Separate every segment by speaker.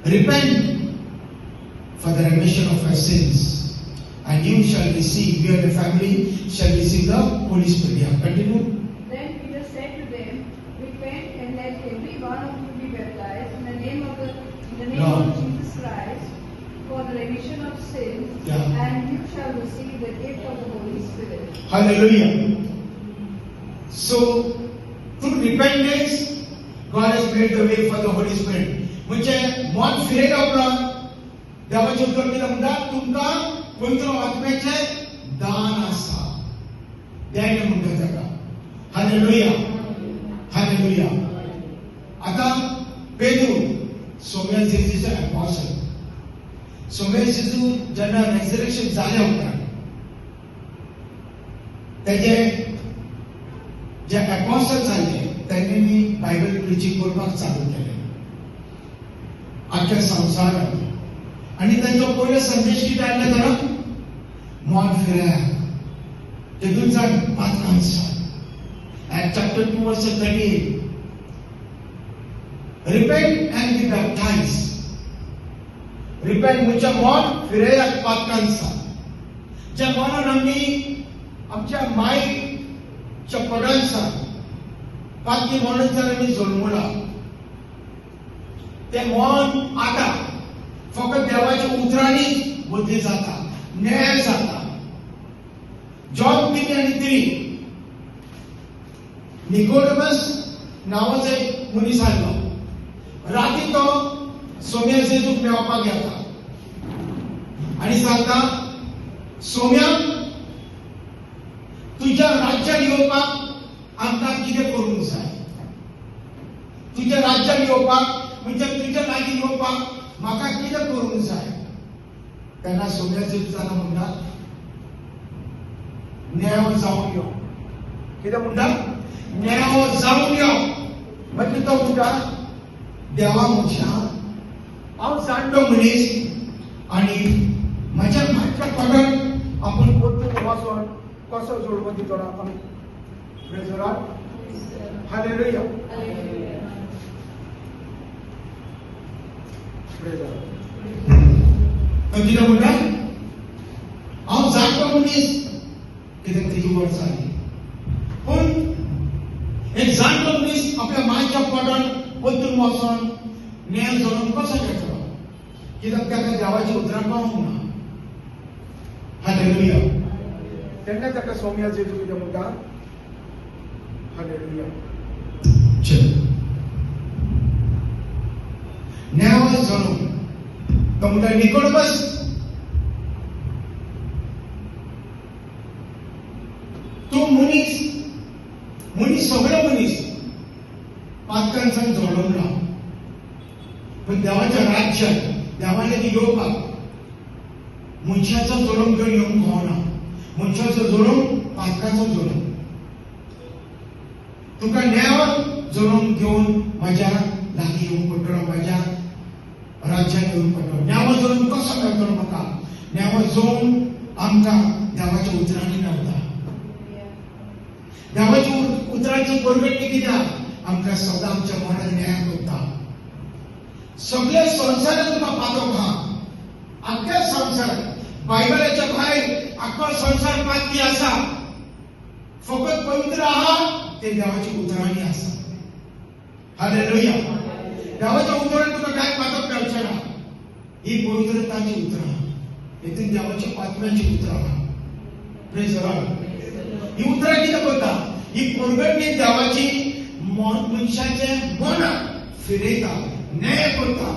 Speaker 1: repent for the remission of your sins, and you shall receive, you and the family shall receive the Holy Spirit. Continue.
Speaker 2: Then Peter said to them, repent and let every one of you be baptized in the name of Jesus Christ for the remission of sins, and you shall receive the gift of the Holy Spirit.
Speaker 1: Hallelujah. So, through repentance, God has made the way for the Holy Spirit. म्हणजे मन फिरेल आपलं देवाचे उतर दिलं म्हणतात तुमका पवित्र आत्म्याचे दान असा द्यायला म्हणतात त्याला. Hallelujah, hallelujah. आता पेद्रू सोम्या जेजूचा अपोस्टल, सोम्या जेजू ज्यांना रेझरेक्शन झाले होता त्याचे जे अपोस्टल झाले त्यांनी बायबल प्रीचिंग करपाक चालू केले अख्ख्या संवसारात. आणि त्यांचा पयलो संदेश कितें आसलो तर मन फिराया तेतूंचा 5 answer act chapter 2 verse 38. Repent and be baptised. Repent म्हणजे मन फिराया 5 आन्सर ज्या मनान आमी आमच्या मायच्या पदांचा पाती म्हणून जर आमी जल्मला ते मन आता फक्त देवाच्या उतरांनी बुद्धी जाता, न्याय जाता. जॉन 3:3 निकोडेमस नावाचा एक मनीस आलो. राती तो सोम्या जेजूक मेळपाक येता आणि सांगता सोम्या तुझ्या राज्यात येवपाक आमकां कितें करूंक जाय. तुझ्या राज्यात येवपाक म्हणजे तुझ्या लागीं येवपाक म्हाका कितें करूंक जाय. तेन्ना सोम्या जेजू जाता म्हणटात न्याय जावन यो. कितें म्हणटात न्याय जावन यो. म्हणजे तो म्हणटा देवा म्हणटा हांव जाणटो मनीस आणि म्हज्या मागच्या पदान आपूण परतून वचोन कसो जोडपो दितलो आपण. Praise the Lord. हालेलुया. कितें म्हणटा हांव जाणटो मनीस कित्याक तेजी वर्स जाली. पूण एक जाणटो मनीस आपल्या मायच्या पोटान परतून वचोन न्याय जोडून कसो घेतलो कित्याक ताका देवाची उतरां कळूंक ना. हालेलुया. तेन्ना ताका सोम्या जेजू कितें म्हणटा हालेलुया. न्याय जोडून तो म्हणटा निकोडेमस तू मनीस सगळो मनीस 5 कांसान जोडूंक ना. पण देवाच्या राज्यात देवाले येवपाक मनशाचो जोडूंक घेवन येवंक कळना. मनशाचो जोडूंक 5कांचो जोडूंक तुका न्याय जोडूंक घेवन म्हाज्या लागीं येवंक पडटलो, म्हाज्या राज्यात येवंक पडटलो. न्याय जोडून कसो मेळटलो म्हाका. न्याय जोडून आमकां देवाच्या उतरांनी मेळटा. देवाच्या उतरांची परगटणी कित्याक आमकां सदां आमच्या मनात न्याय करता. सगळे संवसारात तुका पातोक आहा. आख्या संवसारात बायबलाच्या भायर आख्खो संवसार पाती आसा. फकत पवित्र आहा ते देवाच्या उतरांनी आसा. हालेलुया. देवाच्या उतरांनी तुका काय पातोक मेळचें ना. ही पवित्रताची उतरां. हितून देवाच्या आत्म्याची उतरां. Praise the Lord. ही उतरां कितें करता. ही परगटणी देवाची मनशाचे मन फिरयता, न्याय करता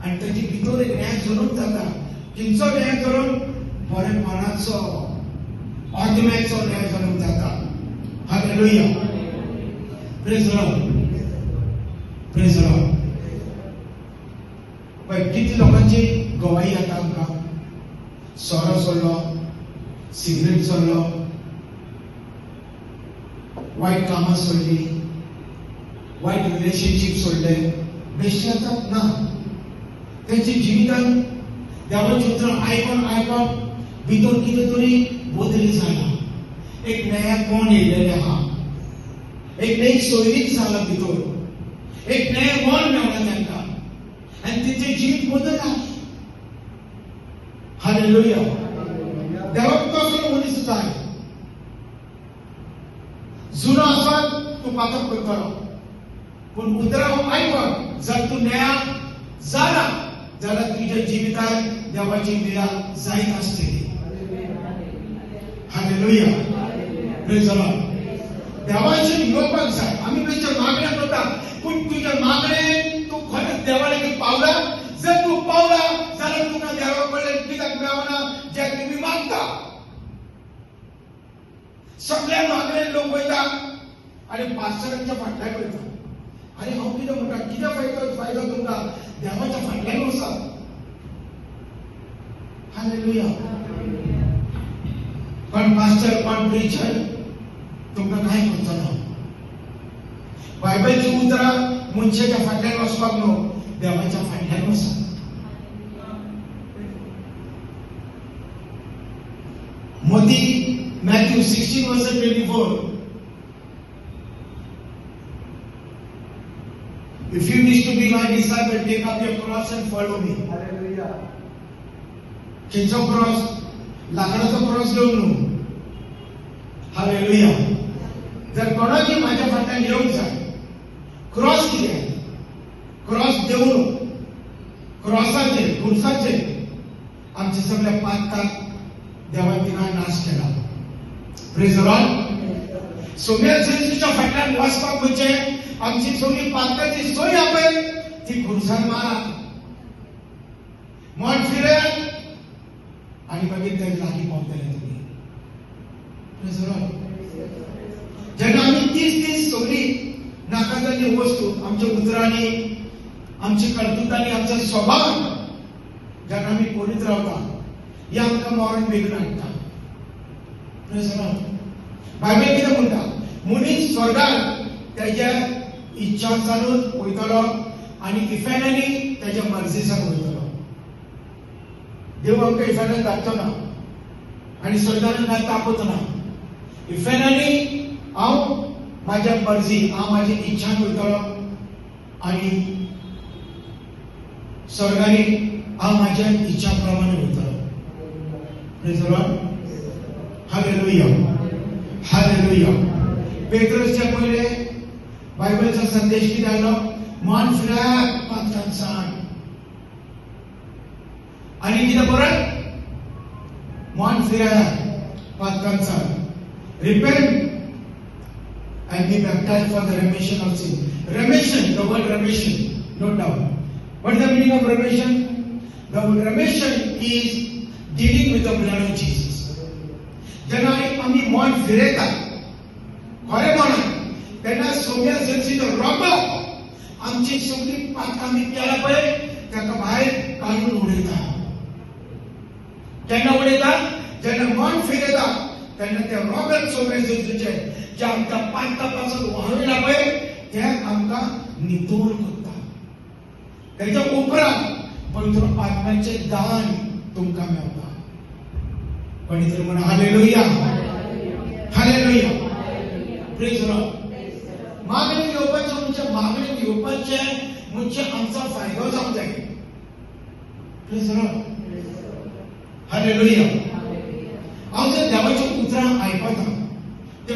Speaker 1: आणि ताची भितर एक न्याय जोडून जाता. खंयचो न्याय करून बरेपणाचो आत्म्याचो न्याय जोडून जाता. Hallelujah. Praise the Lord. Praise the Lord. पळय कितले लोकांची गवाही येता आमकां. सोरो सोडलो, सिगरेट सोडलो, वायट कामां सोडली, वायट रिलेशनशीप सोडले. बेश्टे जातात ना. त्यांची जिवितान देवाची उतरां आयकोन भितर कितें तरी बदल जाला. एक नया कोण येयलेले आहा. एक नई सोयरीक जाला भितर. एक नया मन मेळ्ळा तांकां. आणि तिचे जीवित बदलला. हालेलुया. देवापासून मुली सुद्धा आहे. जुना असत तू पातळ करतो पण उतराव ऐक जर तू न्याया झाला जरा तुझ्या जीवितात देवाची लीला जाईत असते. हालेलुया. Praise the Lord. देवाचे निरोपण साहेब आम्ही तुझ्या मागण्यात होता पण तुझ्या मागणे तू खरंच देवाला की पावला. जर तू पावला जरा तुला देवाकडे तिला मिळवणा ज्या तुम्ही मागता. सगळ्या मागणे लोक येतात आणि पास्टरांच्या फाटल्यावर येतात आणि हा किती मोठा किती फायदा तुमचा देवाच्या फाटल्यावर असतात. हालेलुया. पण पास्टर पण प्रीचर तुमका नाही करतो. बायबलची उतरा मनशाच्या फाटल्यावर वचपाक न्हू देवाच्या फाटल्यावर वचा. Modi Matthew 16 verse 24. If you wish to be my disciple, take up your cross and follow me.
Speaker 3: Hallelujah.
Speaker 1: खिंचो क्रॉस लाकडाचा क्रॉस घेऊन न्हू. हालेलुया. जर कोणाची माझ्या फाटल्यान येऊन जाय क्रॉस किती आहे क्रॉस देऊन क्रॉसाचे खुर्साचे आमचे सगळ्या पातकात देवाने नाश केला. Praise the Lord. सोम्या जेजूच्या फाटल्यान वाचपाक म्हणजे आमची सगळी पातकाची सोय आपण ती खुर्सार मारा मन फिरेल आणि मागीर ते लागीं पावतले तुमी. Praise the Lord. जेन्ना आमी तीच सगळी नाका जाल्ली वस्तू आमच्या उतरांनी आमच्या कर्तुत्वांनी आमच्या स्वभावान जेन्ना आमी करीत रावता हे आमकां मरण बेगीन हाडटा. Praise the Lord. बायबल कितें म्हणटा मनीस स्वर्गांत तेज्या इच्छांचानूच वयतलो आनी इफेनांनी तेज्या मर्जीसान वयतलो. देव आमकां इफेनान धाडचो ना आनी स्वर्गान तापच ना. इफेनांनी हांव माझ्या मर्जी हांव माझी इच्छान वयतलो आनी स्वर्गांनी हांव माझ्या इच्छा प्रमाणे वयतलो. Praise the Lord. Hallelujah. Hallelujah. पेट्रोसच्या पयले बायबलचा संदेश कितें आयलो मन फिराक पातकान सांड आनी कितें बरयत मन फिराक पातकान सांड. Repent and be baptized for the remission of sin. Remission, the word remission, note down. What is the meaning of remission? The word remission is dealing with the blood of Jesus. जेन्ना आमी मन फिरयता खरें म्हणून तेन्ना सोम्या जर्सीचो रोगो आमची सगळी पातकां आमी केला पळय ताका भायर काडून उडयता. केन्ना उडयता जेन्ना मन फिरयता तेन्ना ते रोगत सोम्या जर्सीचे जे आमकां पातकां पासून वाहविला पळय ते आमकां नितोळ करता. तेच्या उपरांत पवित्र आत्म्याचे दान तुमकां मेळटा. कोणीतरी म्हणा hallelujah. Hallelujah. Praise the Lord. मागणी घेवपाचें म्हणजे मागणी घेवपाचें म्हणजे आमचो फायदो जावंक जाय. Praise the Lord. हालेलुया. हांव जर देवाचीं उतरां आयकता ते